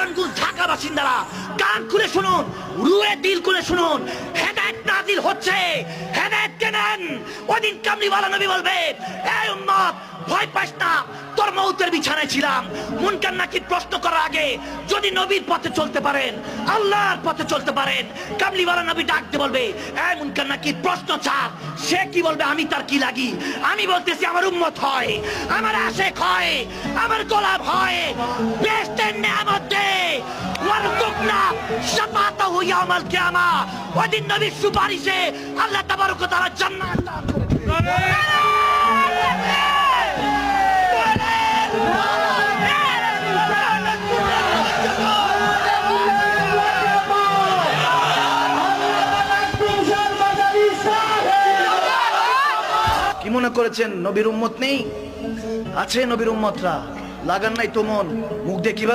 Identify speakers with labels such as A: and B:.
A: নারায়ণগঞ্জ ঢাকা বাসিন্দারা কান খুলে শুনুন, রুয়ে দিল খুলে শুনুন, হেদায়েত নাজিল হচ্ছে, হেদায়েত কেনেন। ওদিন কামলিওয়ালা নবী বলবে, এই উম্মত ভয় পাস না, তোর মউতের বিছানায় ছিলাম। মুনকার নাকির প্রশ্ন করার আগে যদি নবীর পথে চলতে পারেন, আল্লাহর পথে চলতে পারেন, কামলিওয়ালা নবী ডাকতে বলবে, এই মুনকার নাকির প্রশ্ন ছাড়। সে কি বলবে, আমি তার কি লাগি? আমি বলতেছি আমার উম্মত হয়, আমার আশেক হয়, আমার গোলাম হয়। বেহেশতের নেয়ামত দে, ওয়ারযুকনা শাফাআতাহু ইয়াউমাল কিয়ামা। ওদিন নবীর সুপারিশে আল্লাহ তাবারক ওয়া তাআলা জান্নাত দান করবে। কি মনে করেছেন নবীর উম্মত নেই? আছে নবীর উম্মতরা, লাগান নাই তো মন, মুখ দিয়ে কিভাবে